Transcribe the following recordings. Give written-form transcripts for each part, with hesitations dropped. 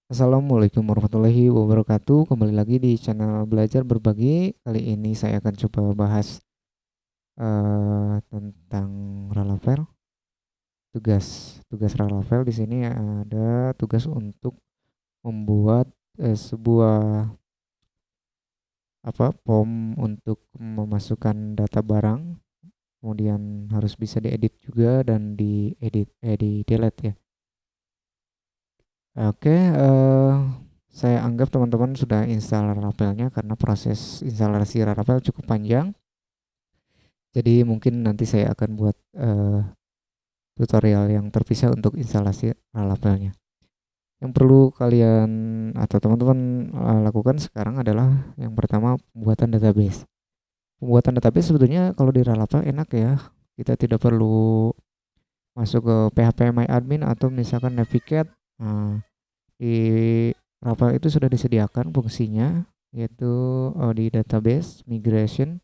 Assalamualaikum warahmatullahi wabarakatuh. Kembali lagi di channel Belajar Berbagi. Kali ini saya akan coba bahas tentang Ralavel. Tugas Ralavel di sini ada tugas untuk membuat sebuah form untuk memasukkan data barang. Kemudian harus bisa diedit juga dan di delete ya. Oke, saya anggap teman-teman sudah install Laravelnya karena proses instalasi Laravel cukup panjang. Jadi mungkin nanti saya akan buat tutorial yang terpisah untuk instalasi Laravelnya. Yang perlu kalian atau teman-teman lakukan sekarang adalah yang pertama pembuatan database. Pembuatan database sebetulnya kalau di Laravel enak ya. Kita tidak perlu masuk ke php admin atau misalkan navigate. Nah, di Ravel itu sudah disediakan fungsinya yaitu di database migration.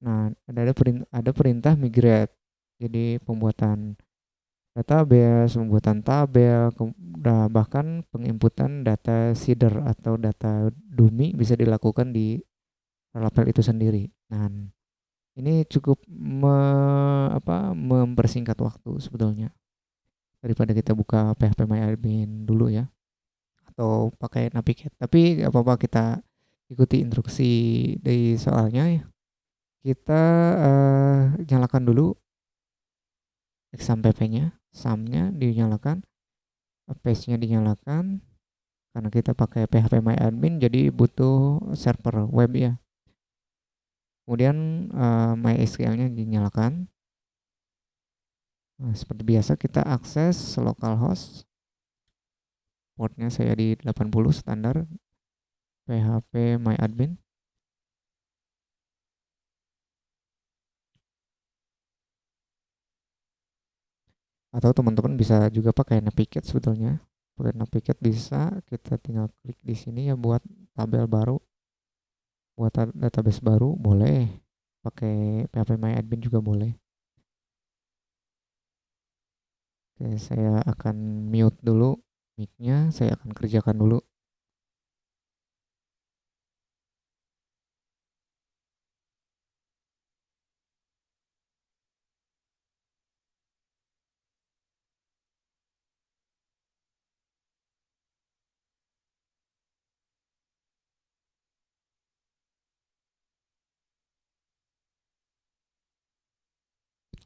Nah, ada perintah migrate. Jadi pembuatan database, pembuatan tabel, bahkan penginputan data seeder atau data dummy bisa dilakukan di Ravel itu sendiri. Nah, ini cukup mempersingkat waktu sebetulnya daripada kita buka php admin dulu ya, atau pakai Navigate. Tapi gak apa-apa, kita ikuti instruksi dari soalnya ya. Kita nyalakan dulu exam pp-nya, sum-nya dinyalakan, page-nya dinyalakan karena kita pakai PHP My Admin jadi butuh server web ya. Kemudian MySQL-nya dinyalakan. Nah, seperti biasa kita akses localhost. Portnya saya di 80 standar PHP My Admin. Atau teman-teman bisa juga pakai Navigate sebetulnya. Pakai Navigate bisa, kita tinggal klik di sini ya buat tabel baru, buat database baru boleh. Pakai php admin juga boleh. Oke, saya akan mute dulu mic-nya, saya akan kerjakan dulu.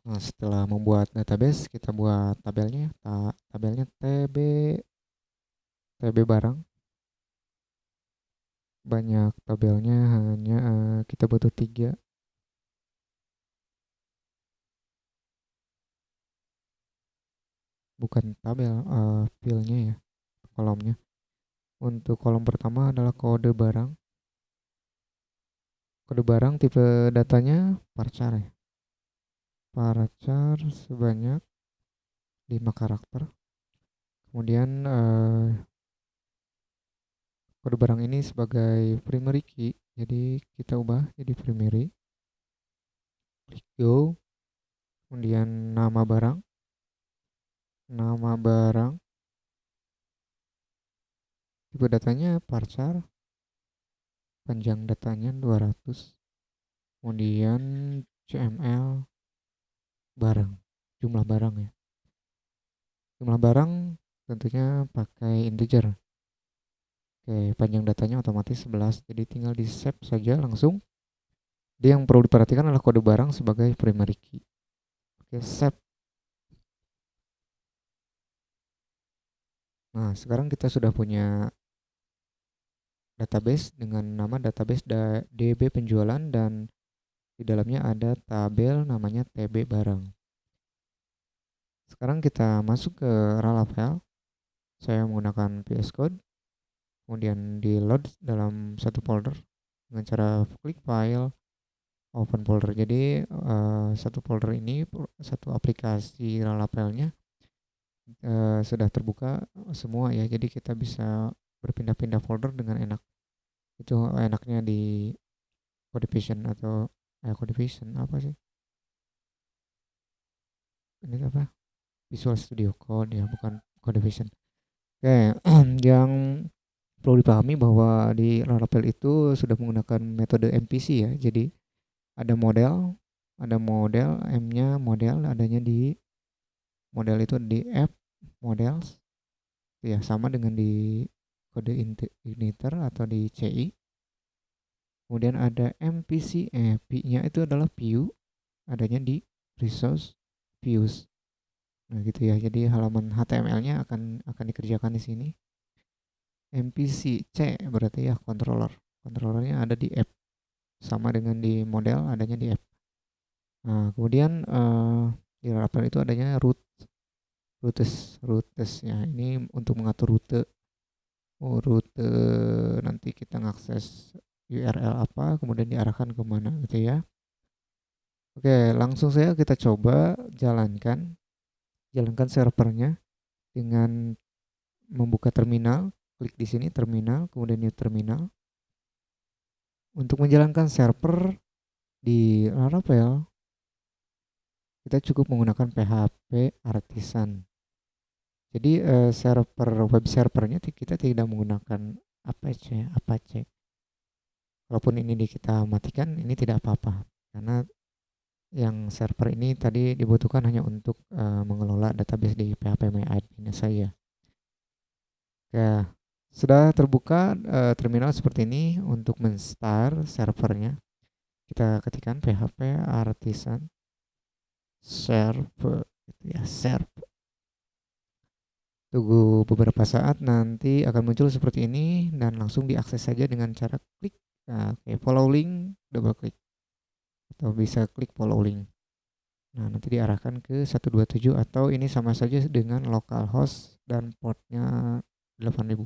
Nah, setelah membuat database, kita buat tabelnya. Tabelnya TB barang. Banyak tabelnya, hanya kita butuh 3. Bukan tabel, filenya ya, kolomnya. Untuk kolom pertama adalah kode barang. Kode barang tipe datanya varchar ya. Varchar sebanyak 5 karakter. Kemudian kode barang ini sebagai primary key. Jadi kita ubah jadi primary. Klik go. Kemudian nama barang. Nama barang. Tipe datanya varchar. Panjang datanya 200. Kemudian CML barang. Jumlah barang ya. Jumlah barang tentunya pakai integer. Oke, panjang datanya otomatis 11. Jadi tinggal di save saja langsung. Jadi yang perlu diperhatikan adalah kode barang sebagai primary key. Oke, save. Nah, sekarang kita sudah punya database dengan nama database DB penjualan dan di dalamnya ada tabel namanya TB barang. Sekarang kita masuk ke Laravel. Saya menggunakan VS Code, kemudian di load dalam satu folder dengan cara klik file, open folder. Jadi satu folder ini, satu aplikasi Laravelnya sudah terbuka semua ya. Jadi kita bisa berpindah-pindah folder dengan enak. Itu enaknya di Codivision atau Codivision apa sih? Ini apa? Visual Studio Code ya, bukan Codivision. Oke, yang perlu dipahami bahwa di Laravel itu sudah menggunakan metode MPC ya. Jadi ada model M-nya model adanya di model itu di app models ya sama dengan di kode igniter atau di CI. Kemudian ada MPC, P-nya itu adalah view adanya di resource views. Nah, gitu ya. Jadi halaman HTML-nya akan dikerjakan di sini. MPC C berarti ya controller. Controllernya ada di app sama dengan di model adanya di app. Nah, kemudian di Laravel itu adanya routes ya. Ini untuk mengatur rute. Oh, rute nanti kita ngakses URL apa, kemudian diarahkan kemana gitu ya. Oke, langsung saya kita coba jalankan servernya dengan membuka terminal, klik di sini terminal, kemudian new terminal. Untuk menjalankan server di Laravel, kita cukup menggunakan PHP Artisan. Jadi web servernya kita tidak menggunakan Apache. Walaupun ini kita matikan, ini tidak apa-apa karena yang server ini tadi dibutuhkan hanya untuk mengelola database di phpMyAdmin saja. Ya, sudah terbuka terminal seperti ini. Untuk menstart servernya kita ketikkan php artisan server gitu ya, server. Tunggu beberapa saat nanti akan muncul seperti ini dan langsung diakses saja dengan cara klik. Nah, oke, follow link, double klik atau bisa klik follow link. Nah, nanti diarahkan ke 127 atau ini sama saja dengan localhost dan portnya 8000.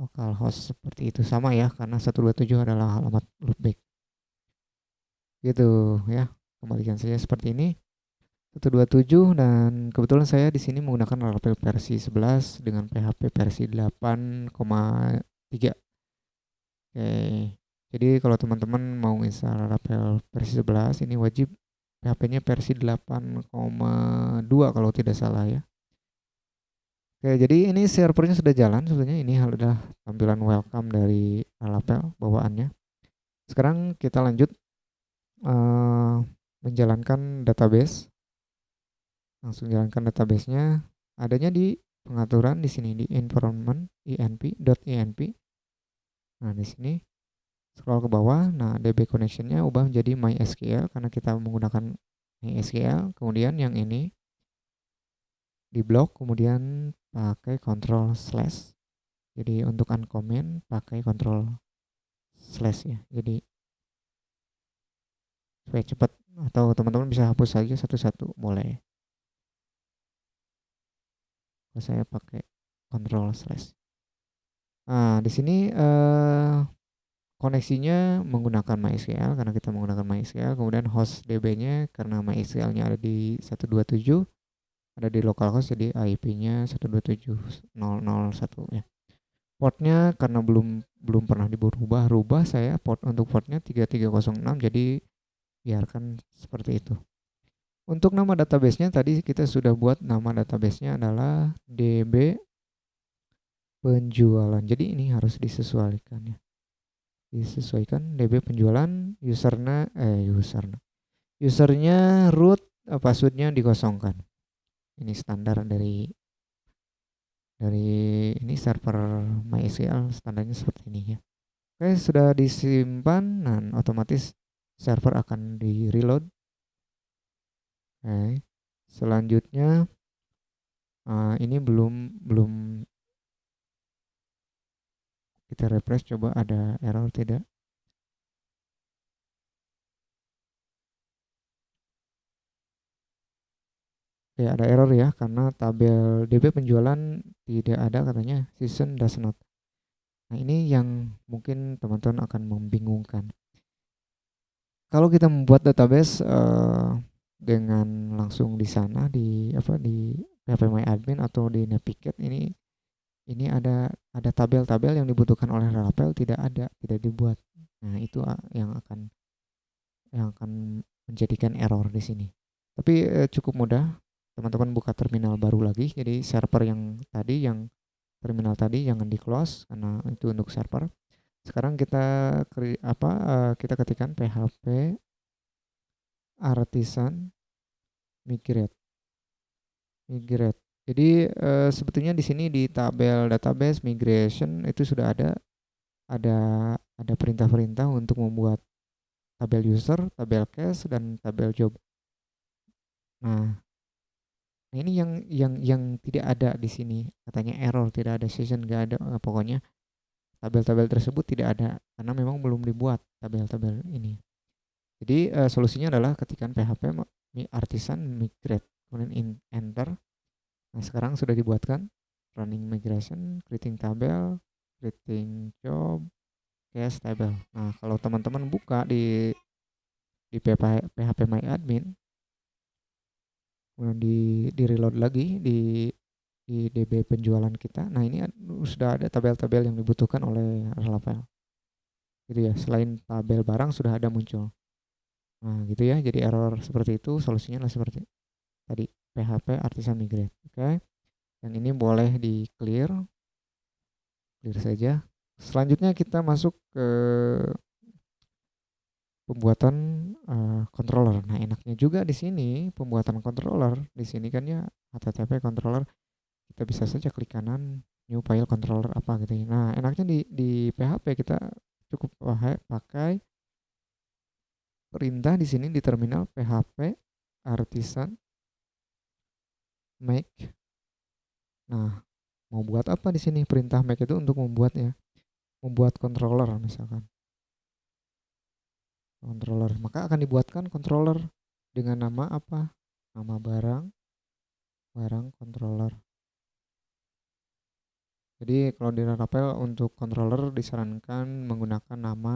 Localhost seperti itu sama ya karena 127 adalah alamat loopback. Gitu ya. Kembalikan saja seperti ini. 127 dan kebetulan saya di sini menggunakan Laravel versi 11 dengan PHP versi 8,3. Oke. Jadi kalau teman-teman mau install Laravel versi 11 ini wajib PHP-nya versi 8,2 kalau tidak salah ya. Oke, jadi ini servernya sudah jalan sebenarnya. Ini adalah tampilan welcome dari Laravel bawaannya. Sekarang kita lanjut menjalankan database. Langsung jalankan databasenya. Adanya di pengaturan di sini di environment env.env. Nah, di sini scroll ke bawah. Nah, DB connectionnya ubah menjadi MySQL karena kita menggunakan MySQL. Kemudian yang ini di blok, kemudian pakai control slash. Jadi untuk uncomment pakai control slash ya. Jadi supaya cepat atau teman-teman bisa hapus saja satu-satu boleh. Saya pakai control slash. Nah, di sini koneksinya menggunakan MySQL karena kita menggunakan MySQL, kemudian host DB-nya karena MySQL-nya ada di 127 ada di localhost jadi IP-nya 127.0.0.1 ya. Portnya karena belum pernah rubah saya untuk portnya 3306 jadi biarkan seperti itu. Untuk nama database-nya tadi kita sudah buat nama database-nya adalah DB penjualan. Jadi ini harus disesuaikan ya. Disesuaikan DB penjualan usernya root passwordnya dikosongkan. Ini standar dari ini server MySQL standarnya seperti ini ya. Oke, sudah disimpan dan otomatis server akan di reload. Oke. Selanjutnya ini belum kita refresh coba ada error tidak. Ya ada error ya karena tabel DB penjualan tidak ada katanya season does not. Nah ini yang mungkin teman-teman akan membingungkan. Kalau kita membuat database dengan langsung di sana di phpMyAdmin atau di Navigate ini ada tabel-tabel yang dibutuhkan oleh Laravel tidak dibuat. Nah itu yang akan menjadikan error di sini. Tapi cukup mudah. Teman-teman buka terminal baru lagi. Jadi server yang tadi yang terminal tadi jangan di close karena itu untuk server. Sekarang kita ketikkan php artisan migrate migrate. Jadi sebetulnya di sini di tabel database migration itu sudah ada ada perintah-perintah untuk membuat tabel user, tabel case dan tabel job. Nah, ini yang tidak ada di sini. Katanya error, tidak ada session, nggak ada. Pokoknya tabel-tabel tersebut tidak ada karena memang belum dibuat tabel-tabel ini. Jadi solusinya adalah ketikkan php artisan migrate, kemudian enter. Nah, sekarang sudah dibuatkan running migration, creating tabel, creating job, case table. Nah, kalau teman-teman buka di PHP My Admin, kemudian di reload lagi di DB penjualan kita. Nah, ini sudah ada tabel-tabel yang dibutuhkan oleh Laravel. Gitu ya. Selain tabel barang sudah ada muncul. Nah, gitu ya. Jadi error seperti itu solusinya adalah seperti tadi PHP artisan migrate. Oke. Dan ini boleh di clear, clear saja. Selanjutnya kita masuk ke pembuatan controller. Nah, enaknya juga di sini pembuatan controller. Di sini kan ya HTTP controller kita bisa saja klik kanan new file controller apa gitu ya. Nah, enaknya di PHP kita cukup pakai perintah di sini di terminal PHP artisan make. Nah, mau buat apa di sini? Perintah make itu untuk membuat controller misalkan. Controller. Maka akan dibuatkan controller dengan nama apa? Nama barang controller. Jadi kalau di Laravel untuk controller disarankan menggunakan nama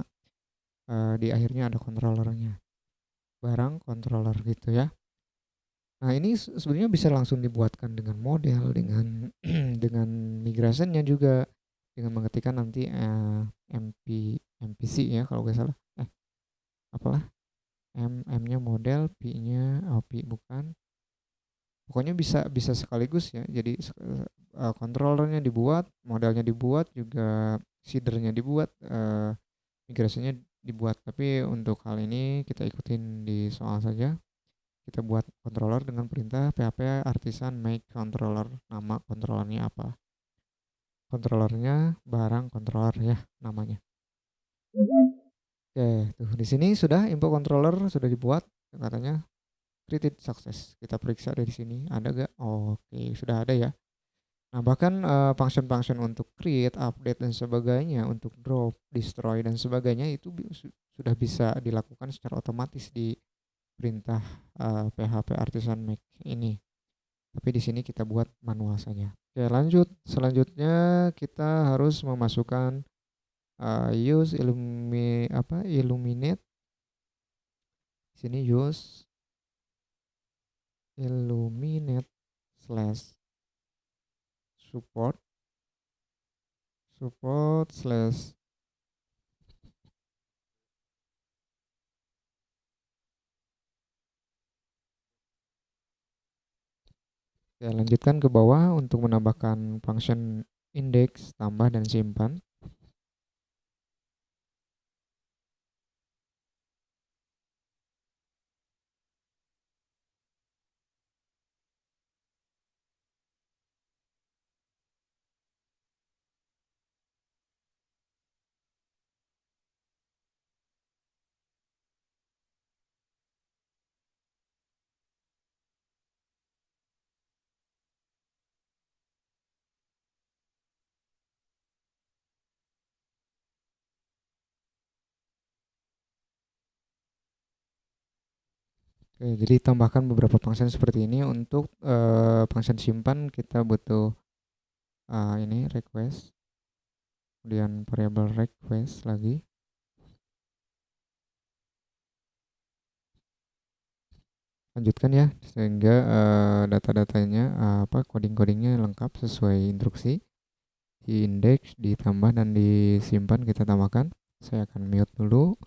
di akhirnya ada controllernya. Barang controller gitu ya. Nah, ini sebenarnya bisa langsung dibuatkan dengan model, dengan dengan migrationnya juga, dengan mengetikkan nanti MPC ya kalau nggak salah. Apalah M-nya model, P-nya P bukan. Pokoknya bisa bisa sekaligus ya. Jadi controllernya dibuat, modelnya dibuat, juga seedernya dibuat, migrasinya dibuat. Tapi untuk hal ini kita ikutin di soal saja. Kita buat controller dengan perintah php artisan make controller. Nama controllernya apa? Controllernya barang controller ya namanya. Oke, tuh di sini sudah info controller sudah dibuat katanya created success. Kita periksa dari sini ada gak? Oke, sudah ada ya. Nah, bahkan function-function untuk create, update dan sebagainya, untuk drop, destroy dan sebagainya itu sudah bisa dilakukan secara otomatis di perintah PHP artisan make ini. Tapi di sini kita buat manual saja. Oke, lanjut. Selanjutnya kita harus memasukkan use illuminate. Sini use illuminate slash support slash ya, lanjutkan ke bawah untuk menambahkan function index, tambah dan simpan. Oke, jadi tambahkan beberapa function seperti ini. Untuk function simpan kita butuh ini request, kemudian variable request lagi. Lanjutkan ya sehingga data-datanya coding-codingnya lengkap sesuai instruksi. Di index ditambah dan disimpan kita tambahkan. Saya akan mute dulu.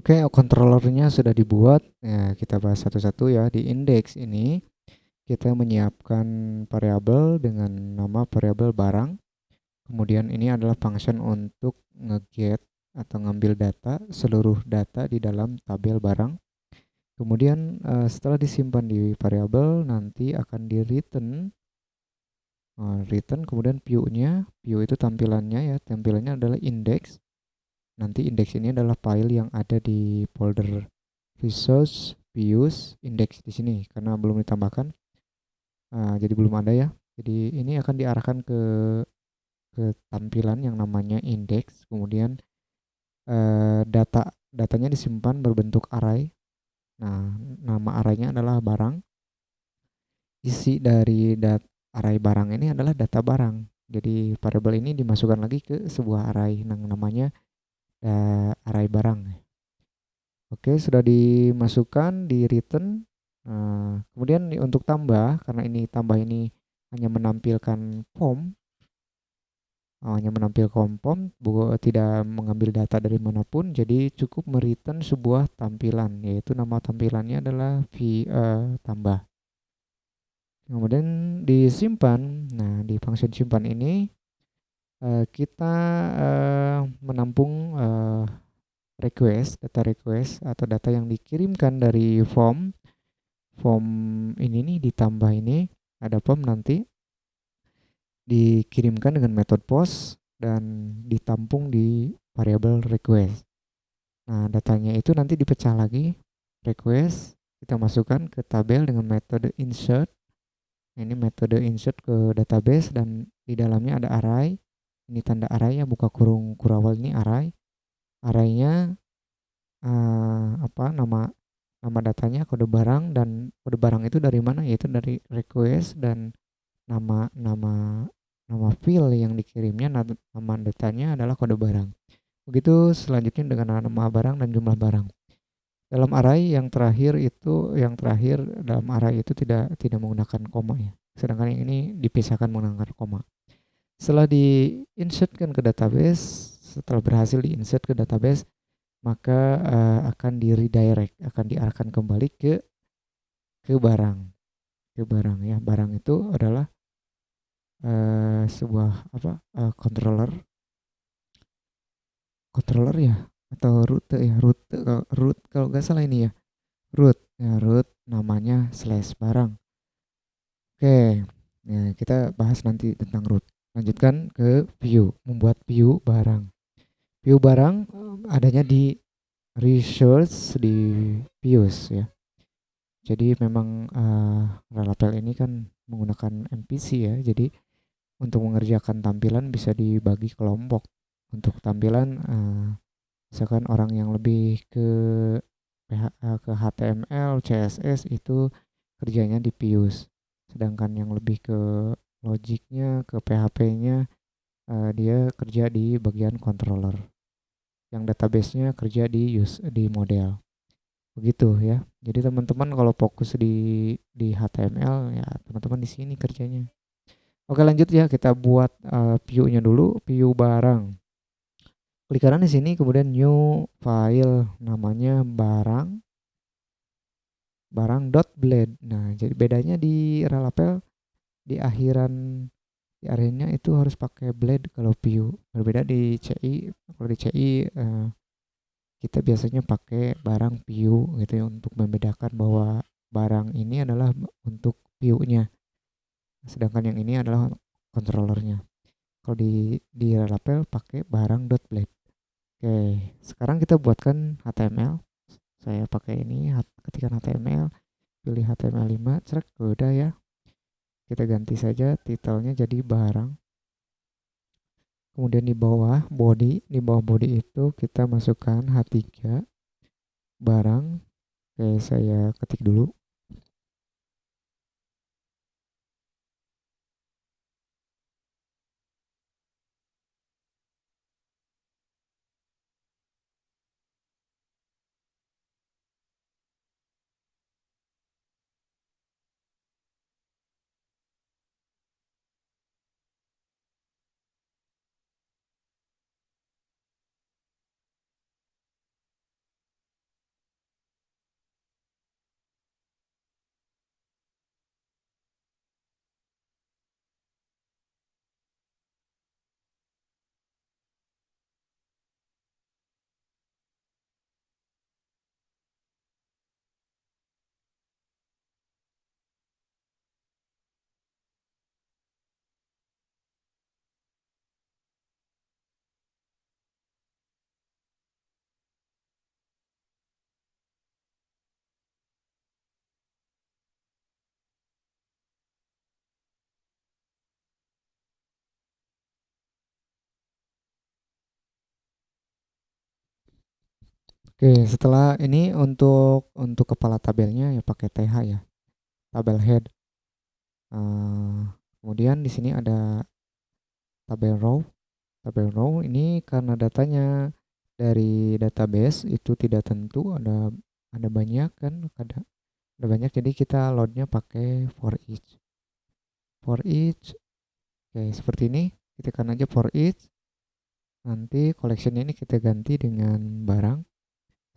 Oke, controllernya sudah dibuat. Ya, kita bahas satu-satu ya. Di index ini kita menyiapkan variabel dengan nama variabel barang. Kemudian ini adalah function untuk nge-get atau ngambil data, seluruh data di dalam tabel barang. Kemudian setelah disimpan di variabel nanti akan di return. Return kemudian view itu tampilannya ya, tampilannya adalah index. Nanti index ini adalah file yang ada di folder resource views index di sini karena belum ditambahkan, jadi belum ada ya. Jadi ini akan diarahkan ke tampilan yang namanya index. Kemudian datanya disimpan berbentuk array. Nah, nama arraynya adalah barang. Isi dari array barang ini adalah data barang. Jadi variabel ini dimasukkan lagi ke sebuah array yang namanya array barang. Oke, sudah dimasukkan di return. Kemudian untuk tambah, karena ini tambah ini hanya menampilkan form, hanya menampilkan form, tidak mengambil data dari manapun, jadi cukup mereturn sebuah tampilan, yaitu nama tampilannya adalah tambah. Kemudian disimpan. Nah, di function simpan ini kita menampung data request atau data yang dikirimkan dari form ini nih, ditambah ini ada form nanti dikirimkan dengan metode post dan ditampung di variabel request. Nah, datanya itu nanti dipecah lagi, request kita masukkan ke tabel dengan metode insert. Ini metode insert ke database dan di dalamnya ada array. Ini tanda array ya, buka kurung kurawal, ini array. Arraynya nama nama datanya kode barang, dan kode barang itu dari mana, yaitu dari request, dan nama nama nama file yang dikirimnya, nama datanya adalah kode barang. Begitu selanjutnya dengan nama barang dan jumlah barang. Dalam array yang terakhir dalam array itu tidak menggunakan koma ya. Sedangkan yang ini dipisahkan menggunakan koma. Setelah di-insertkan ke database, setelah berhasil di-insert ke database, maka akan di-redirect, akan diarahkan kembali ke barang, ya. Barang itu adalah sebuah controller controller ya, atau rute ya, root kalau nggak salah ini ya, root namanya slash barang. Oke, nah kita bahas nanti tentang root. Lanjutkan ke view, membuat view barang. View barang adanya di resource di views ya. Jadi memang Laravel ini kan menggunakan MVC ya. Jadi untuk mengerjakan tampilan bisa dibagi kelompok. Untuk tampilan misalkan orang yang lebih ke HTML, CSS itu kerjanya di views. Sedangkan yang lebih ke logiknya, ke PHP-nya, dia kerja di bagian controller. Yang database-nya kerja di model. Begitu ya. Jadi teman-teman kalau fokus di HTML ya, teman-teman di sini kerjanya. Oke, lanjut ya, kita buat view-nya dulu, view barang. Klik kanan di sini, kemudian new file, namanya barang.blade. Nah, jadi bedanya di Laravel di di akhirnya itu harus pakai blade kalau view. Berbeda di CI. Kalau di CI kita biasanya pakai barang view gitu ya, untuk membedakan bahwa barang ini adalah untuk view-nya. Sedangkan yang ini adalah controllernya. Kalau di Laravel pakai barang.blade. Oke, sekarang kita buatkan HTML. Saya pakai ini, ketikkan HTML, pilih HTML5, cerak, udah ya. Kita ganti saja titelnya jadi barang. Kemudian di bawah body itu kita masukkan H3 barang. Oke, saya ketik dulu. Oke, setelah ini untuk kepala tabelnya ya pakai TH ya, tabel head. Eh, kemudian di sini ada tabel row. Tabel row ini karena datanya dari database itu tidak tentu, ada banyak kan, ada banyak, jadi kita loadnya pakai for each. For each, oke seperti ini, ketikkan aja for each. Nanti collection ini kita ganti dengan barang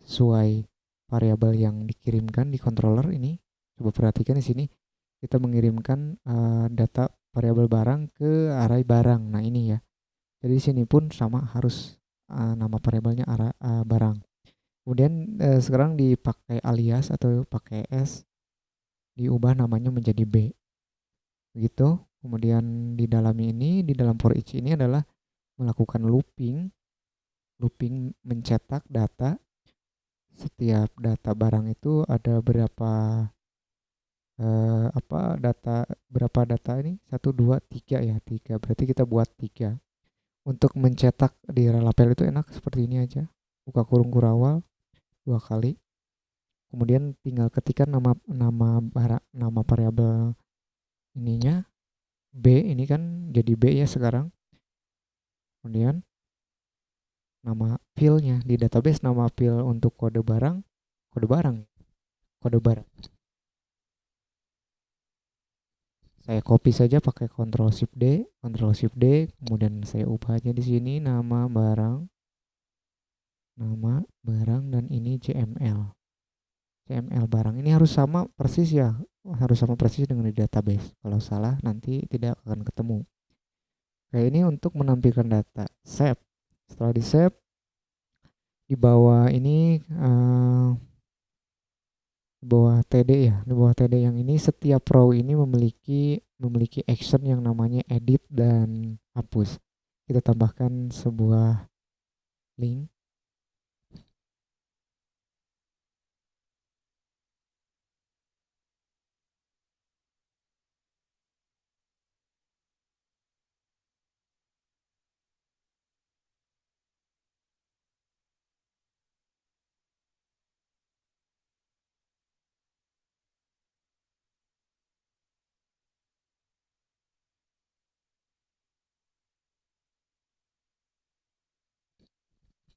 sesuai variabel yang dikirimkan di controller ini. Coba perhatikan di sini kita mengirimkan data variabel barang ke array barang. Nah ini ya. Jadi di sini pun sama, harus nama variabelnya barang. Kemudian sekarang dipakai alias atau pakai S, diubah namanya menjadi B. Begitu. Kemudian di dalam ini, di dalam for each ini adalah melakukan looping, looping mencetak data. Setiap data barang itu ada berapa data ini, satu dua tiga ya, tiga, berarti kita buat tiga. Untuk mencetak di Relapel itu enak seperti ini aja, buka kurung kurawal dua kali, kemudian tinggal ketikkan nama variabel ininya B, ini kan jadi B ya sekarang. Kemudian nama fieldnya di database, nama field untuk kode barang, kode barang, kode barang. Saya copy saja pakai Ctrl Shift D, Ctrl Shift D, kemudian saya ubah aja di sini nama barang dan ini CML. CML barang ini harus sama persis ya, harus sama persis dengan di database. Kalau salah nanti tidak akan ketemu. Kayak ini untuk menampilkan data. Save. Setelah di save, di bawah ini di bawah TD ya, di bawah TD yang ini setiap row ini memiliki action yang namanya edit dan hapus. Kita tambahkan sebuah link.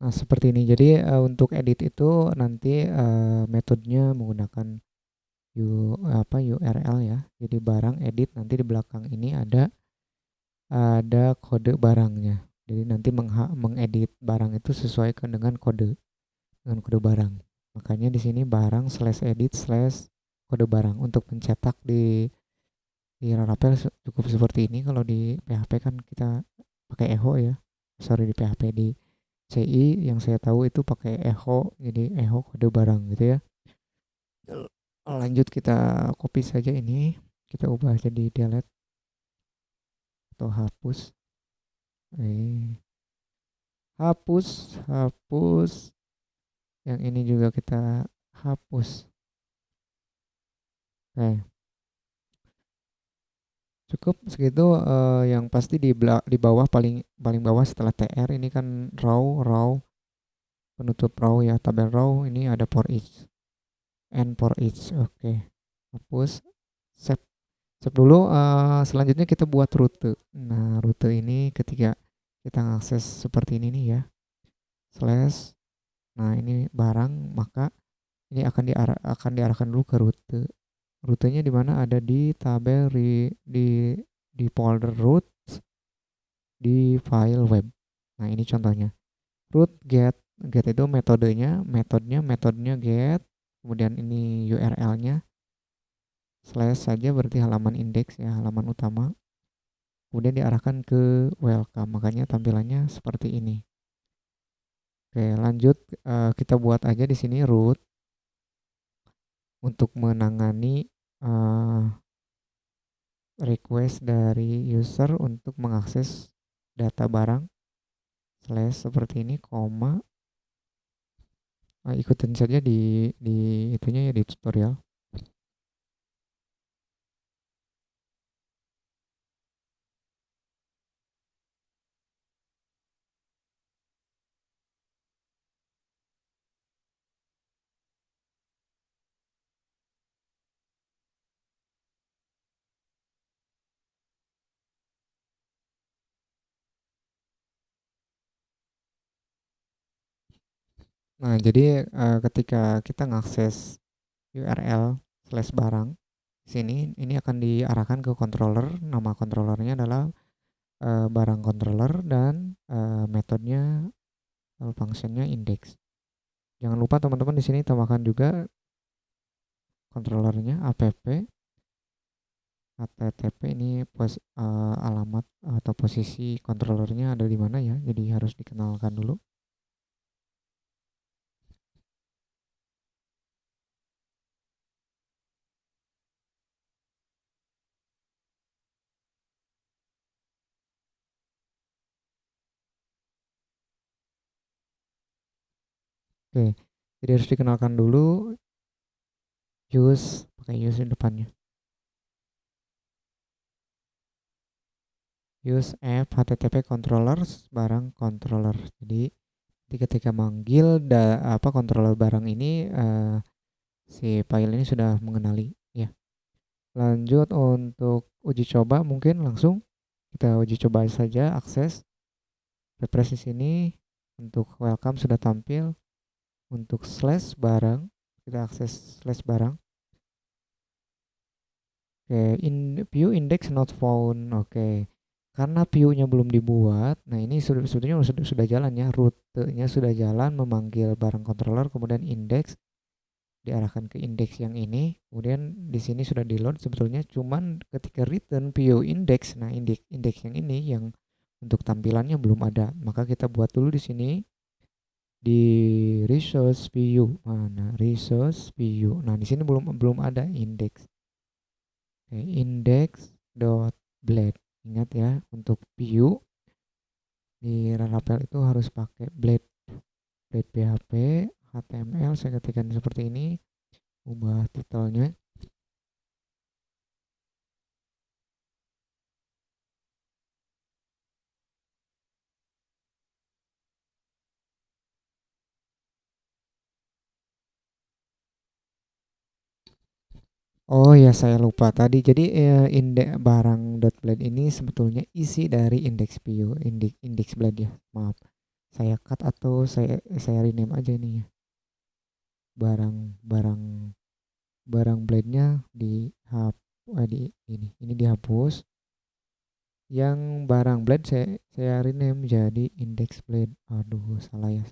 Nah, seperti ini. Jadi untuk edit itu nanti metodenya menggunakan URL ya. Jadi barang edit, nanti di belakang ini ada kode barangnya. Jadi nanti mengedit barang itu sesuaikan dengan kode barang. Makanya di sini barang slash edit slash kode barang. Untuk mencetak di Laravel cukup seperti ini. Kalau di PHP kan kita pakai echo ya. Sorry, di PHP, di CI yang saya tahu itu pakai echo, jadi echo kode barang gitu ya. Lanjut kita copy saja ini, kita ubah jadi delete atau hapus. Hapus, hapus. Yang ini juga kita hapus. Oke, cukup segitu. Yang pasti di bawah, paling paling bawah setelah TR ini kan row penutup row ya, tabel row ini ada for each and for each. Oke, hapus, save. Save dulu. Selanjutnya kita buat rute. Nah, rute ini ketika kita akses seperti ini nih ya, slash. Nah, ini barang, maka ini akan diarahkan dulu ke rute. Rutenya di mana? Ada di tabel di folder root di file web. Nah, ini contohnya. Root get, get itu metodenya get, kemudian ini URL-nya slash saja, berarti halaman indeks ya, halaman utama. Kemudian diarahkan ke welcome, makanya tampilannya seperti ini. Oke, lanjut. Kita buat aja di sini root untuk menangani request dari user untuk mengakses data barang, slash seperti ini, koma. Ikutin saja di itunya ya, di tutorial. Nah, jadi ketika kita ngakses URL slash barang sini, ini akan diarahkan ke controller. Nama controllernya adalah barang controller dan metodenya functionnya index. Jangan lupa teman-teman di sini tambahkan juga controllernya app HTTP ini alamat atau posisi controllernya ada di mana ya. Jadi harus dikenalkan dulu. Oke, jadi harus dikenalkan dulu pakai use di depannya. Use app HTTP controllers barang controller. Jadi ketika manggil controller barang ini si file ini sudah mengenali ya. Lanjut untuk uji coba, mungkin langsung kita uji coba saja akses refresh di sini. Untuk welcome sudah tampil. Untuk slash barang kita akses slash barang. Oke, view index not found. Oke. Karena view-nya belum dibuat, nah ini sebetulnya sudah jalan ya, rutenya sudah jalan memanggil barang controller, kemudian index diarahkan ke index yang ini, kemudian di sini sudah di load sebetulnya, cuman ketika return view index, nah index yang ini yang untuk tampilannya belum ada, maka kita buat dulu di sini di resource view, mana resource view, nah di sini belum ada index. Oke, index dot blade, ingat ya, untuk view di Laravel itu harus pakai blade PHP HTML. Saya ketikkan seperti ini, ubah titelnya. Oh ya, saya lupa tadi. Jadi indeks barang .blade ini sebetulnya isi dari index view, index blade ya. Maaf. Saya cut atau saya rename aja ini ya. Barang barang barang blade-nya ini dihapus. Yang barang blade saya rename jadi index blade. Aduh, salah ya.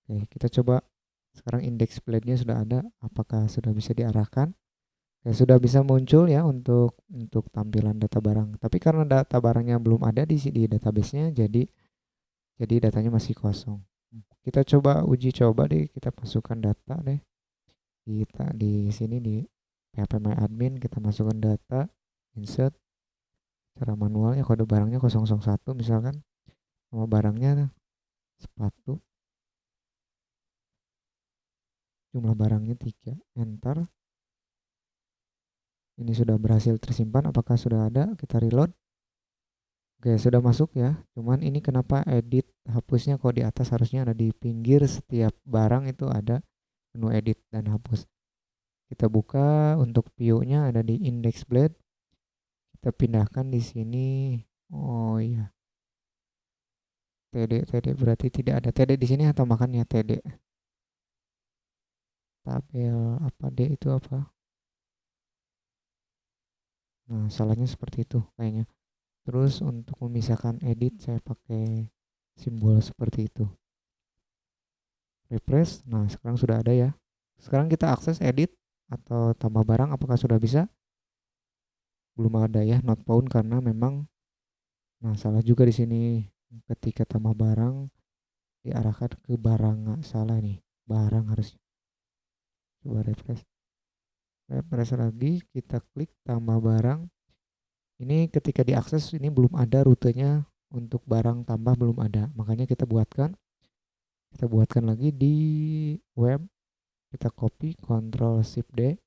Oke, kita coba sekarang index blade-nya sudah ada. Apakah sudah bisa diarahkan? Ya, sudah bisa muncul ya untuk tampilan data barang. Tapi karena data barangnya belum ada di database-nya, jadi datanya masih kosong. Kita coba uji coba deh, kita masukkan data deh. Kita di sini di PHP My Admin kita masukkan data, insert secara manual ya, kode barangnya 001 misalkan, nama barangnya sepatu, jumlah barangnya 3, enter. Ini sudah berhasil tersimpan, apakah sudah ada? Kita reload. Oke, sudah masuk ya. Cuman ini kenapa edit hapusnya kok di atas, harusnya ada di pinggir setiap barang itu ada menu edit dan hapus. Kita buka untuk view-nya ada di index blade. Kita pindahkan di sini. Oh iya. TD berarti tidak ada TD di sini, atau makannya TD. Tabel apa D itu apa? Nah, salahnya seperti itu kayaknya. Terus untuk memisahkan edit saya pakai simbol seperti itu. Refresh. Nah, sekarang sudah ada ya. Sekarang kita akses edit atau tambah barang, apakah sudah bisa? Belum ada ya, not found, karena memang, nah salah juga di sini. Ketika tambah barang diarahkan ke barang, nggak salah nih. Barang harus. Coba refresh. Refresh lagi, kita klik tambah barang. Ini ketika diakses ini belum ada rutenya, untuk barang tambah belum ada. Makanya kita buatkan lagi di web. Kita copy, Ctrl Shift D,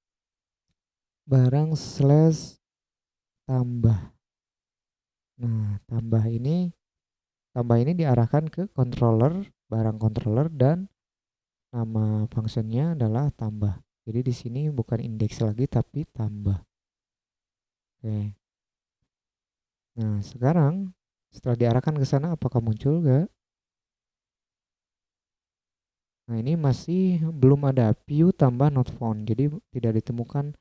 barang slash tambah. Nah, tambah ini diarahkan ke controller, barang controller, dan nama functionnya adalah tambah. Jadi di sini bukan indeks lagi tapi tambah. Oke. Nah, sekarang setelah diarahkan ke sana, apakah muncul gak? Nah, ini masih belum ada view tambah not found. Jadi tidak ditemukan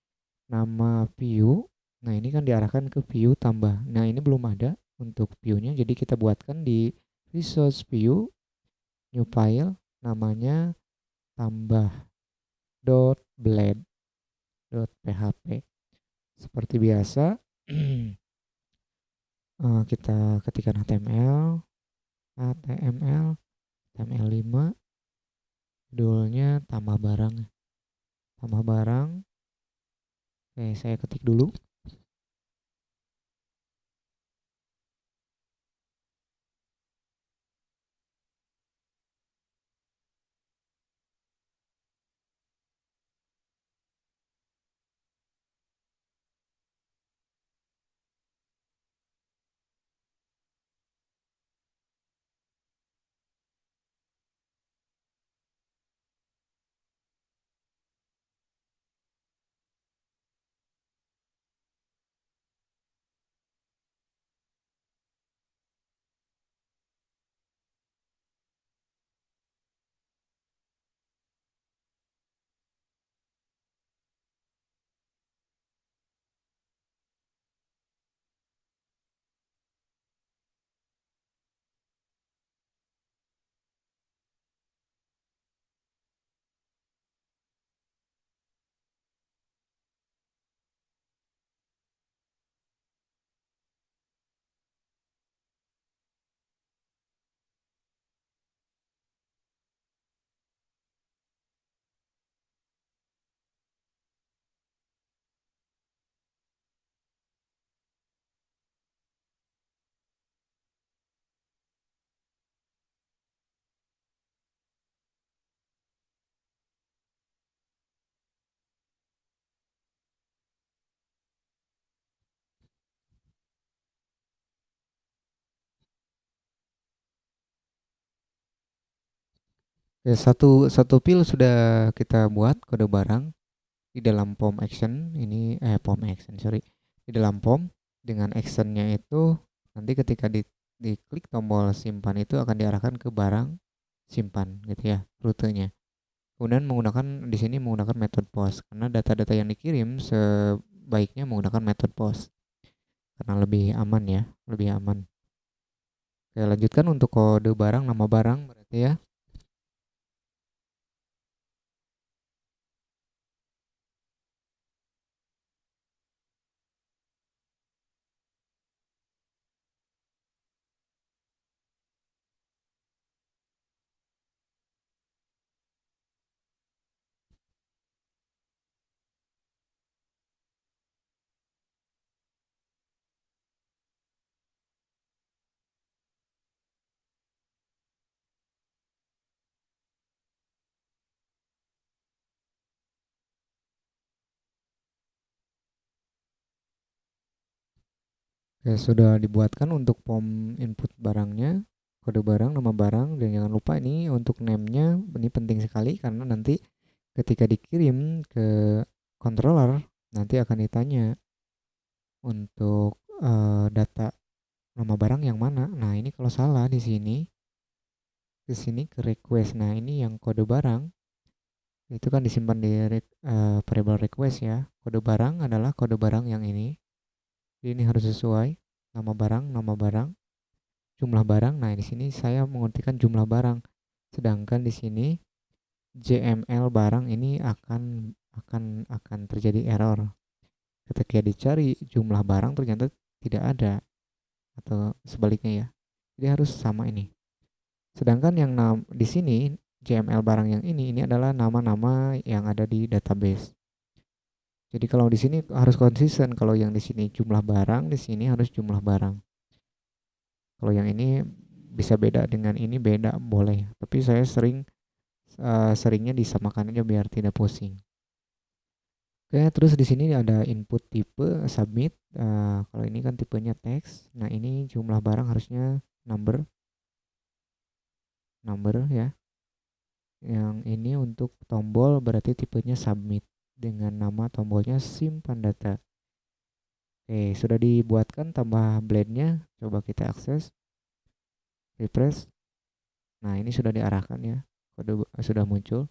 nama view. Nah, ini kan diarahkan ke view tambah. Nah, ini belum ada untuk view-nya. Jadi kita buatkan di resource view, new file, namanya tambah .blade .php. Seperti biasa, kita ketikkan HTML 5, judulnya tambah barang. Oke, saya ketik dulu. Oke, satu file sudah kita buat kode barang di dalam form action ini, form action, sorry, di dalam form dengan actionnya itu nanti ketika diklik tombol simpan itu akan diarahkan ke barang simpan gitu ya, rutenya. Kemudian di sini menggunakan method post karena data-data yang dikirim sebaiknya menggunakan method post karena lebih aman ya, lebih aman. Oke, lanjutkan untuk kode barang, nama barang berarti ya. Oke, sudah dibuatkan untuk form input barangnya, kode barang, nama barang, dan jangan lupa ini untuk name-nya, ini penting sekali karena nanti ketika dikirim ke controller nanti akan ditanya untuk data nama barang yang mana. Nah, ini kalau salah di sini ke sini ke request. Nah, ini yang kode barang itu kan disimpan di variable request ya. Kode barang adalah kode barang yang ini. Jadi ini harus sesuai nama barang, jumlah barang. Nah, di sini saya mengetikkan jumlah barang. Sedangkan di sini JML barang ini akan terjadi error. Ketika dicari jumlah barang ternyata tidak ada atau sebaliknya ya. Jadi harus sama ini. Sedangkan yang di sini JML barang yang ini adalah nama-nama yang ada di database. Jadi kalau di sini harus konsisten, kalau yang di sini jumlah barang, di sini harus jumlah barang. Kalau yang ini bisa beda dengan ini beda boleh, tapi saya seringnya disamakan aja biar tidak pusing. Oke, terus di sini ada input tipe submit. Kalau ini kan tipenya teks. Nah, ini jumlah barang harusnya number, number ya. Yang ini untuk tombol berarti tipenya submit dengan nama tombolnya simpan data. Oke, sudah dibuatkan tambah blade-nya. Coba kita akses, refresh. Nah, ini sudah diarahkan ya. sudah muncul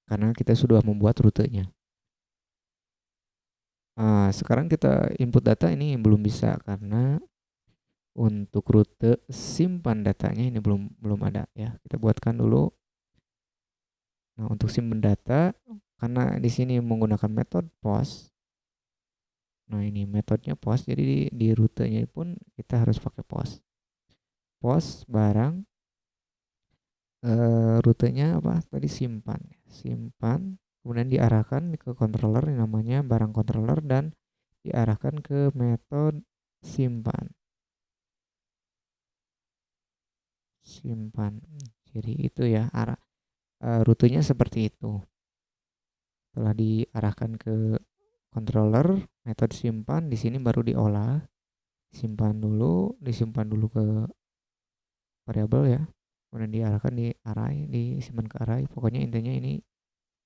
karena kita sudah membuat rutenya. Sekarang kita input data ini belum bisa karena untuk rute simpan datanya ini belum belum ada ya. Kita buatkan dulu. Nah, untuk simpan data karena di sini menggunakan metode post. Nah, ini metodenya post, jadi di rutenya pun kita harus pakai post. Post barang rutenya apa? Tadi simpan. Simpan, kemudian diarahkan ke controller yang namanya barang controller dan diarahkan ke metode simpan. Simpan. Jadi itu ya rutenya seperti itu. Setelah diarahkan ke controller, metode simpan di sini baru diolah. Disimpan dulu ke variabel ya. Kemudian diarahkan di array, disimpan ke array. Pokoknya intinya ini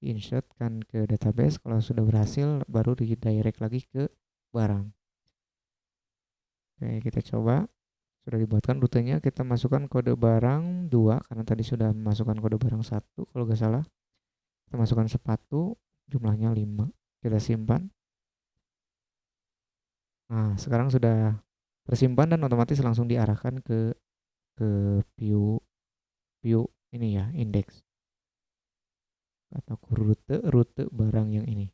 diinsertkan ke database. Kalau sudah berhasil baru redirect lagi ke barang. Oke, kita coba. Sudah dibuatkan rutenya, kita masukkan kode barang 2 karena tadi sudah memasukkan kode barang 1 kalau nggak salah. Kita masukkan sepatu, jumlahnya 5. Kita simpan. Nah, sekarang sudah tersimpan dan otomatis langsung diarahkan ke view view ini ya, index atau rute barang yang ini.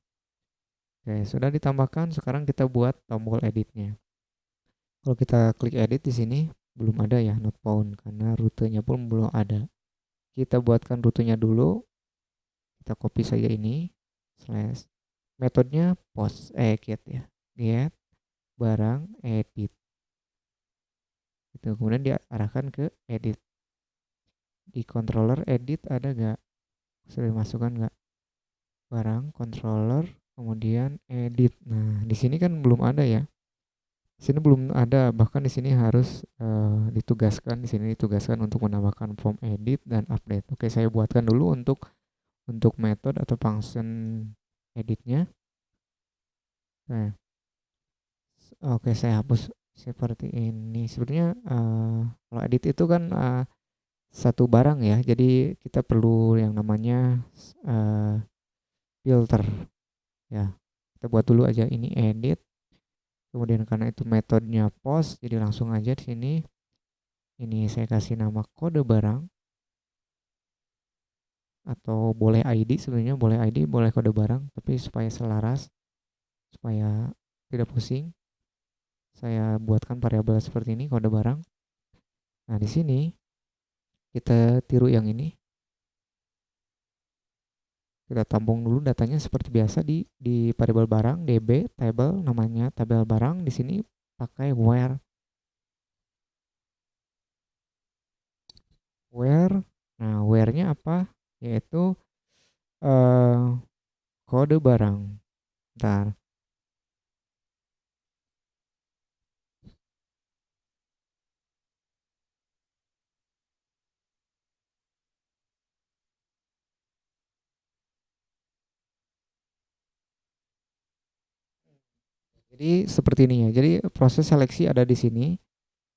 Oke, sudah ditambahkan. Sekarang kita buat tombol editnya. Kalau kita klik edit di sini belum ada ya, not found karena rutenya pun belum ada. Kita buatkan rutenya dulu. Kita copy saja ini slash metodenya get ya, get barang edit itu, kemudian diarahkan ke edit. Di controller edit ada nggak, sudah dimasukkan nggak barang controller kemudian edit. Nah di sini kan belum ada ya, di sini belum ada, bahkan di sini harus ditugaskan untuk menambahkan form edit dan update. Oke, saya buatkan dulu untuk metode atau function editnya. Nah, oke, saya hapus seperti ini. Sebenarnya kalau edit itu kan satu barang ya, jadi kita perlu yang namanya filter ya. Kita buat dulu aja ini edit. Kemudian karena itu metodenya post, jadi langsung aja di sini. Ini saya kasih nama kode barang atau boleh ID, sebenarnya boleh ID, boleh kode barang, tapi supaya selaras, supaya tidak pusing, saya buatkan variabel seperti ini, kode barang. Nah, di sini kita tiru yang ini. Kita tampung dulu datanya seperti biasa di variabel barang, db table, namanya tabel barang. Di sini pakai where. Nah, where-nya apa? Yaitu kode barang. Ntar. Jadi seperti ini ya. Jadi proses seleksi ada di sini.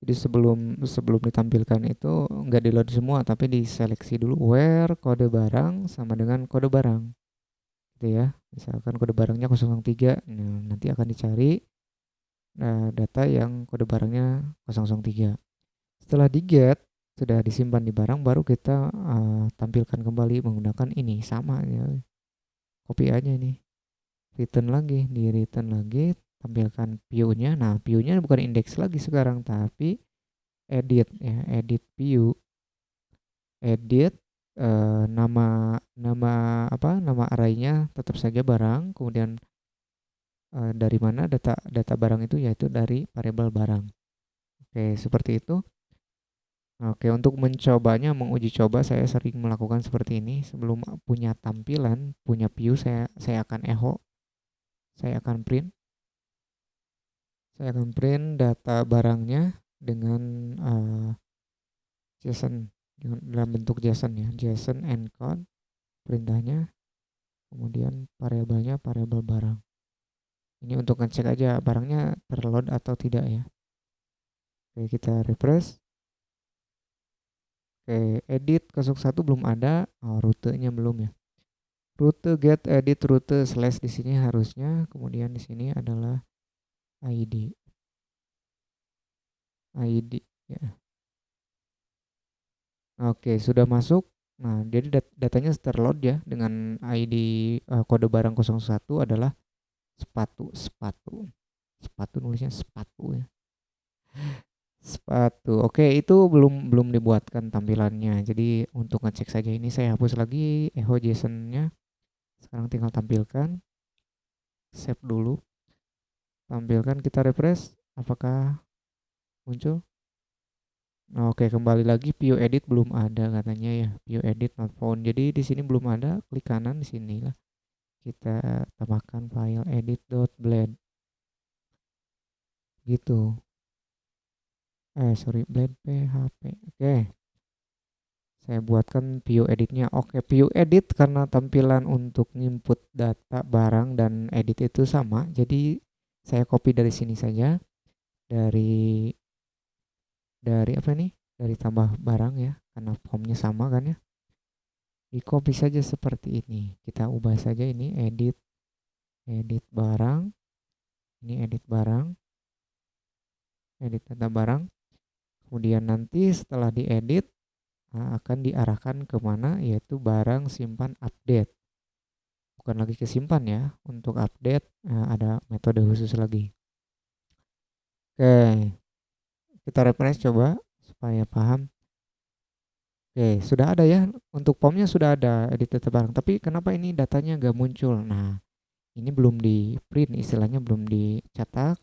Jadi sebelum sebelum ditampilkan itu nggak di load semua, tapi diseleksi dulu where kode barang sama dengan kode barang. Gitu ya. Misalkan kode barangnya 003, nah, nanti akan dicari data yang kode barangnya 003. Setelah di get, sudah disimpan di barang, baru kita tampilkan kembali menggunakan ini sama ya. Copy aja ini. Return lagi, tampilkan view-nya. Nah, view-nya bukan index lagi sekarang, tapi edit ya, edit view. Edit nama nama nama array-nya tetap saja barang, kemudian dari mana data barang itu, yaitu dari variabel barang. Oke, seperti itu. Oke, untuk mencobanya, menguji coba, saya sering melakukan seperti ini. Sebelum punya tampilan, punya view, saya akan echo, saya akan print, data barangnya dengan JSON, dalam bentuk JSON ya, JSON encode, perintahnya, kemudian variabelnya variabel barang. Ini untuk ngecek aja barangnya terload atau tidak ya. Oke, kita refresh. Oke, edit 01 belum ada. Oh, rutenya belum ya. Rute get edit rute slash di sini harusnya. Kemudian di sini adalah ID. ID ya. Oke, sudah masuk. Nah, jadi datanya terload ya dengan ID kode barang 01 adalah sepatu, sepatu. Sepatu nulisnya sepatu ya. Sepatu. Oke, itu belum belum dibuatkan tampilannya. Jadi untuk ngecek saja ini saya hapus lagi echo JSON-nya. Sekarang tinggal tampilkan. Save dulu. Tampilkan, kita refresh. Apakah muncul? Oke, kembali lagi view edit belum ada katanya ya. View edit not found. Jadi di sini belum ada. Klik kanan di sini lah. Kita tambahkan file edit.blend. Gitu. Sorry, blend php. Oke. Saya buatkan view editnya. Oke, view edit karena tampilan untuk input data barang dan edit itu sama. Jadi saya copy dari sini saja. Dari apa nih? Dari tambah barang ya. Karena formnya sama kan ya. Di copy saja seperti ini. Kita ubah saja ini edit barang. Ini edit barang. Edit data barang. Kemudian nanti setelah diedit akan diarahkan kemana, yaitu barang simpan update, bukan lagi ke simpan ya. Untuk update ada metode khusus lagi. Oke, kita refresh coba supaya paham. Oke, sudah ada ya, untuk formnya sudah ada edit data barang, tapi kenapa ini datanya nggak muncul? Nah, ini belum di print, istilahnya belum dicetak.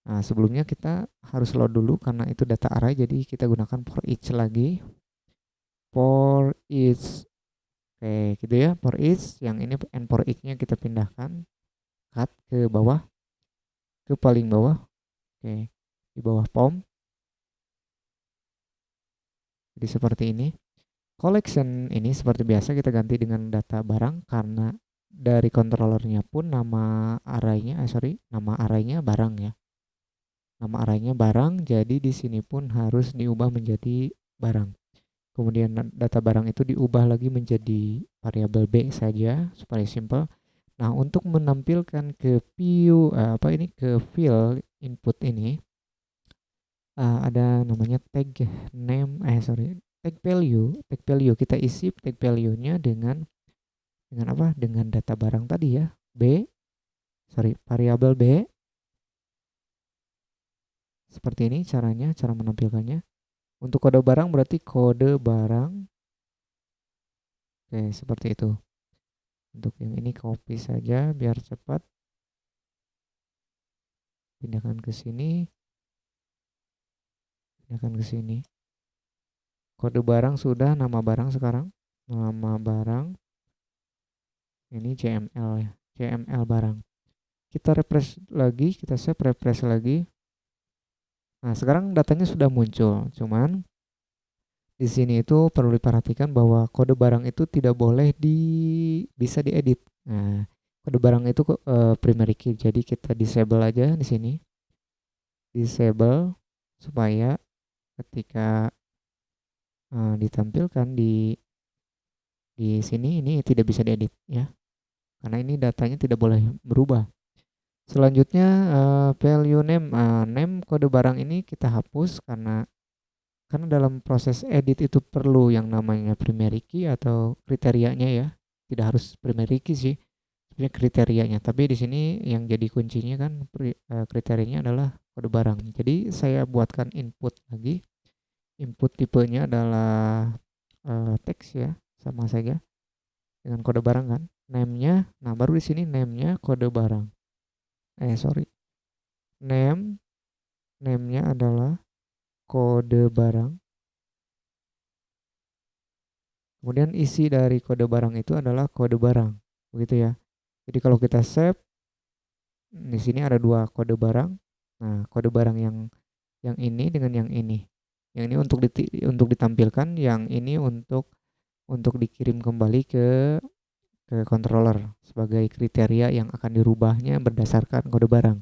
Nah, sebelumnya kita harus load dulu karena itu data array, jadi kita gunakan for each lagi. For each. Oke, gitu ya. For each, yang ini and for each-nya kita pindahkan. Cut ke bawah. Ke paling bawah. Oke, di bawah POM. Jadi seperti ini. Collection ini seperti biasa kita ganti dengan data barang karena dari controllernya pun nama arraynya barang ya. Nama arraynya barang, jadi di sini pun harus diubah menjadi barang. Kemudian data barang itu diubah lagi menjadi variabel B saja supaya simple. Nah, untuk menampilkan ke view ke field input ini ada namanya tag name tag value kita isi tag value-nya dengan apa? Dengan data barang tadi ya. Variabel B. Seperti ini caranya, cara menampilkannya. Untuk kode barang berarti kode barang. Oke, seperti itu. Untuk yang ini copy saja biar cepat. Pindahkan ke sini. Pindahkan ke sini. Kode barang sudah, nama barang sekarang. Nama barang. Ini CML ya. CML barang. Kita refresh lagi, kita save, refresh lagi. Nah, sekarang datanya sudah muncul. Cuman di sini itu perlu diperhatikan bahwa kode barang itu tidak boleh bisa diedit. Nah, kode barang itu primary key. Jadi kita disable aja di sini. Disable supaya ketika ditampilkan di sini ini tidak bisa diedit ya. Karena ini datanya tidak boleh berubah. Selanjutnya value name kode barang ini kita hapus karena dalam proses edit itu perlu yang namanya primary key atau kriterianya ya. Tidak harus primary key sih, sebenarnya kriterianya. Tapi di sini yang jadi kuncinya kan kriterianya adalah kode barang. Jadi saya buatkan input lagi. Input tipenya adalah teks ya, sama saja dengan kode barang kan. Name-nya, nah baru di sini name-nya kode barang. Name-nya adalah kode barang. Kemudian isi dari kode barang itu adalah kode barang. Begitu ya. Jadi kalau kita save, di sini ada dua kode barang. Nah, kode barang yang ini dengan yang ini. Yang ini untuk ditampilkan, yang ini untuk dikirim kembali ke controller sebagai kriteria yang akan dirubahnya berdasarkan kode barang.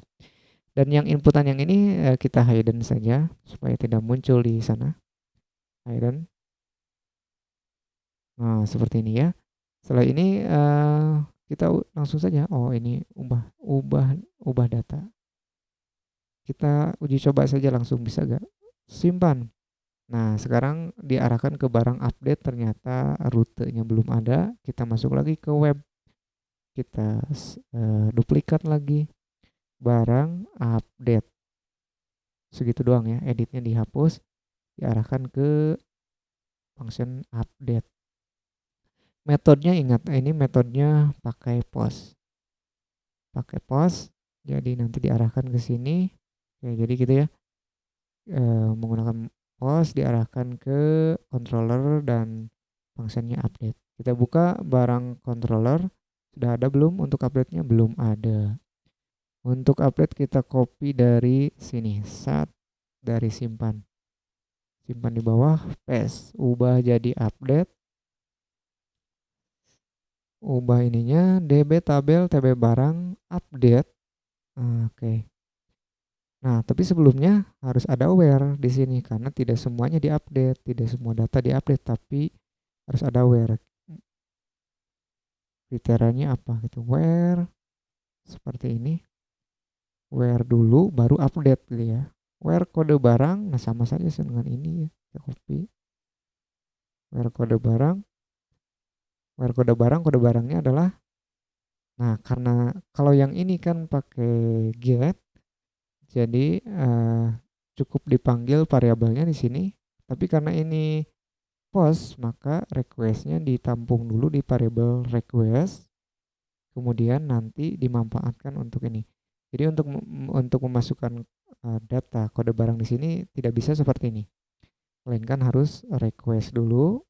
Dan yang inputan yang ini kita hidden saja supaya tidak muncul di sana. Hidden. Nah, seperti ini ya. Setelah ini kita langsung saja, oh ini ubah data. Kita uji coba saja langsung, bisa gak? Simpan. Nah, sekarang diarahkan ke barang update, ternyata rutenya belum ada. Kita masuk lagi ke web. Kita duplikat lagi barang update. Segitu doang ya, editnya dihapus, diarahkan ke function update. Metodenya ingat, ini metodenya pakai post. Pakai post, jadi nanti diarahkan ke sini. Oke, jadi gitu ya. Menggunakan post diarahkan ke controller dan fungsinya update. Kita buka barang controller, sudah ada belum untuk update-nya? Belum ada. Untuk update kita copy dari sini, dari simpan. Simpan di bawah, paste, ubah jadi update. Ubah ininya db tabel tb barang update. Oke. Nah, tapi sebelumnya harus ada where di sini karena tidak semuanya diupdate, tidak semua data diupdate, tapi harus ada where. Kriterianya apa gitu? Where seperti ini. Where dulu baru update gitu ya. Where kode barang, nah sama saja dengan ini ya. Kita copy. Where kode barang. Where kode barangnya adalah, nah karena kalau yang ini kan pakai get, jadi cukup dipanggil variabelnya di sini. Tapi karena ini post, maka requestnya ditampung dulu di variabel request, kemudian nanti dimanfaatkan untuk ini. Jadi untuk memasukkan data kode barang di sini tidak bisa seperti ini, melainkan harus request dulu,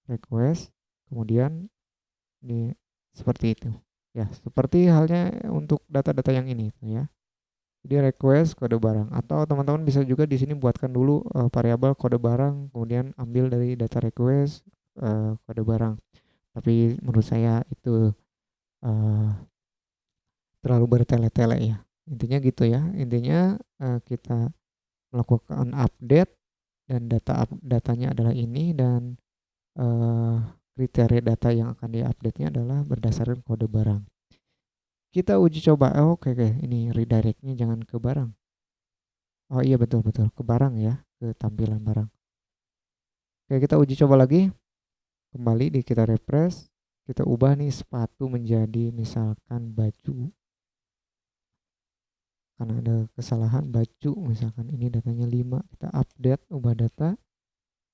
request, kemudian di seperti itu. Ya, seperti halnya untuk data-data yang ini ya. Jadi request kode barang, atau teman-teman bisa juga di sini buatkan dulu variabel kode barang, kemudian ambil dari data request kode barang. Tapi menurut saya itu terlalu bertele-tele ya. Intinya gitu ya. Intinya kita melakukan update dan datanya adalah ini, dan kriteria data yang akan diupdate-nya adalah berdasarkan kode barang. Kita uji coba. Oke, ini redirectnya jangan ke barang. Oh iya, betul betul ke barang ya, ke tampilan barang. Oke, kita uji coba lagi. Kembali kita refresh. Kita ubah nih sepatu menjadi misalkan baju. Karena ada kesalahan baju, misalkan ini datanya 5, kita update, ubah data.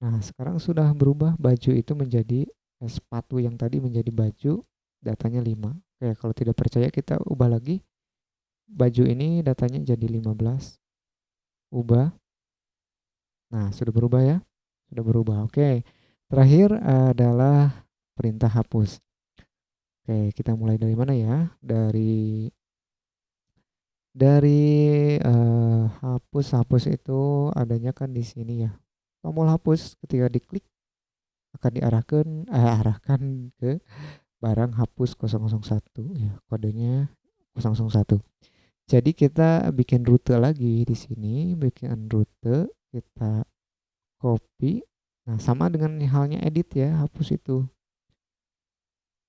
Nah, sekarang sudah berubah, baju itu menjadi sepatu yang tadi menjadi baju, datanya 5. Oke, kalau tidak percaya kita ubah lagi. Baju ini datanya jadi 15. Ubah. Nah, sudah berubah ya? Sudah berubah. Oke. Terakhir adalah perintah hapus. Oke, kita mulai dari mana ya? Dari hapus itu adanya kan di sini ya. Tombol hapus ketika diklik akan arahkan ke barang hapus 001 ya, kodenya 001. Jadi kita bikin rute lagi di sini, bikin rute, kita copy. Nah, sama dengan halnya edit ya, hapus itu.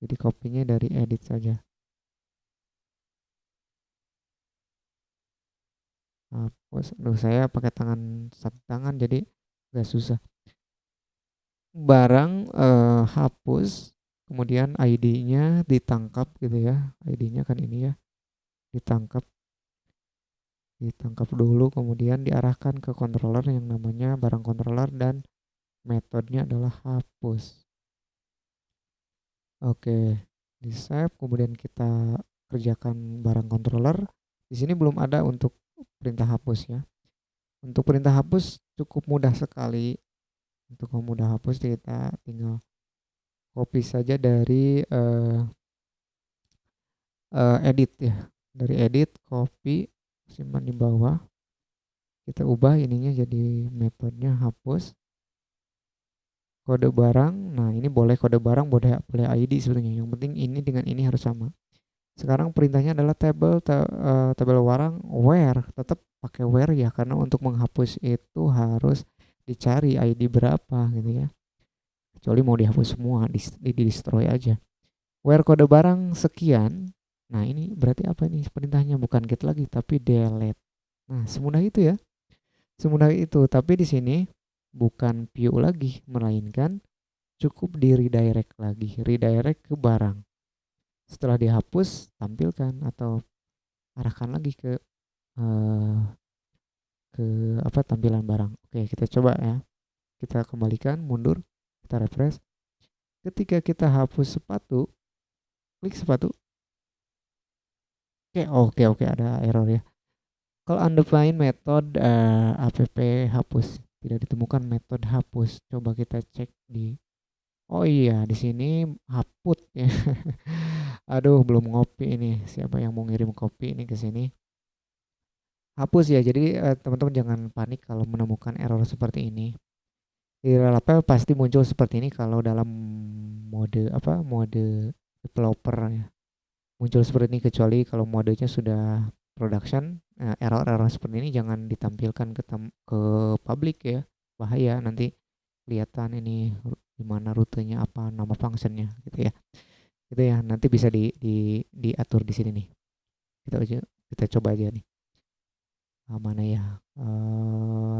Jadi kopinya dari edit saja. Hapus. Saya pakai satu tangan jadi agak susah. Barang hapus, kemudian ID-nya ditangkap gitu ya. ID-nya kan ini ya. Ditangkap dulu, kemudian diarahkan ke controller yang namanya barang controller, dan metodenya adalah hapus. Oke, di save, kemudian kita kerjakan barang controller. Di sini belum ada untuk perintah hapus ya. Untuk perintah hapus cukup mudah sekali. Untuk memudah hapus kita tinggal copy saja dari edit ya. Dari edit, copy, simpan di bawah. Kita ubah ininya jadi metodenya hapus. Kode barang, nah ini boleh kode barang, boleh ID sebetulnya. Yang penting ini dengan ini harus sama. Sekarang perintahnya adalah tabel barang where, tetap pakai where ya, karena untuk menghapus itu harus dicari ID berapa gitu ya. kecuali mau dihapus semua, di destroy aja. Where kode barang sekian. Nah, ini berarti apa nih perintahnya? Bukan get lagi tapi delete. Nah, semudah itu ya. Semudah itu. Tapi di sini bukan view lagi, melainkan cukup di redirect lagi. Redirect ke barang. Setelah dihapus, tampilkan atau arahkan lagi eh, ke apa tampilan barang. Oke, kita coba ya. Kita kembalikan, mundur, kita refresh. Ketika kita hapus sepatu, klik sepatu. Oke, ada error ya. Kalau undefined method app hapus, tidak ditemukan metode hapus. Coba kita cek di. Oh iya, di sini hapus ya. Aduh, belum ngopi ini. Siapa yang mau ngirim kopi ini ke sini? Hapus ya. Jadi teman-teman jangan panik kalau menemukan error seperti ini. Di Laravel pasti muncul seperti ini kalau dalam mode apa? Mode developer ya. Muncul seperti ini kecuali kalau modenya sudah production. Error-error seperti ini jangan ditampilkan ke public ya. Bahaya nanti kelihatan ini di mana rutenya apa, nama functionnya gitu ya. Itu ya nanti bisa diatur di sini nih. Kita coba aja nih. Mana ya?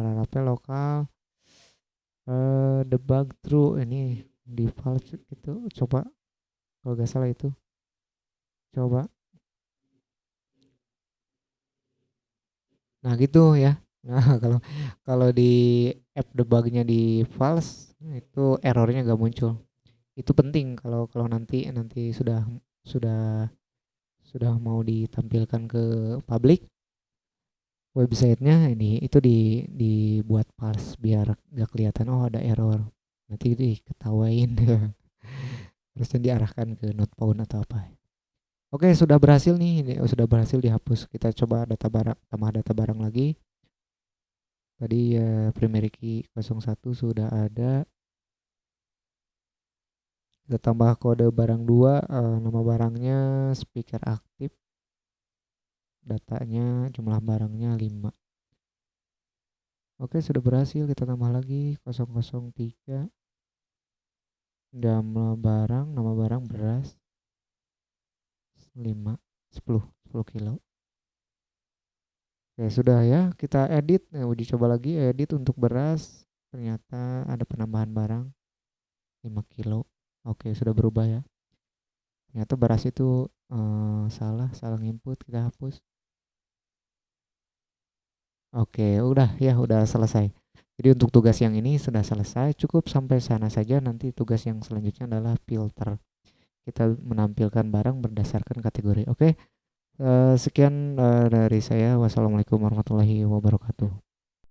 Laravel lokal debug true ini default itu coba kalau nggak salah itu coba. Nah gitu ya. Nah kalau kalau di app debugnya di false itu errornya nggak muncul. Itu penting kalau kalau nanti nanti sudah sudah mau ditampilkan ke publik websitenya ini itu dibuat false biar nggak kelihatan oh ada error. Nanti diketawain terusnya diarahkan ke not found atau apa. Oke, sudah berhasil nih. Ini sudah berhasil dihapus. Kita coba data barang, tambah data barang lagi. Tadi ya primary key 01 sudah ada. Kita tambah kode barang 2, nama barangnya speaker aktif. Datanya jumlah barangnya 5. Oke, sudah berhasil. Kita tambah lagi 003. Jumlah barang, nama barang beras 5, 10 kilo. Oke, sudah ya, kita edit. Nah, uji coba lagi edit untuk beras. Ternyata ada penambahan barang 5 kilo. Oke, sudah berubah ya. Ternyata beras itu salah input, kita hapus. Oke, udah selesai. Jadi untuk tugas yang ini sudah selesai, cukup sampai sana saja. Nanti tugas yang selanjutnya adalah filter. Kita menampilkan barang berdasarkan kategori. Oke, sekian dari saya. Wassalamualaikum warahmatullahi wabarakatuh.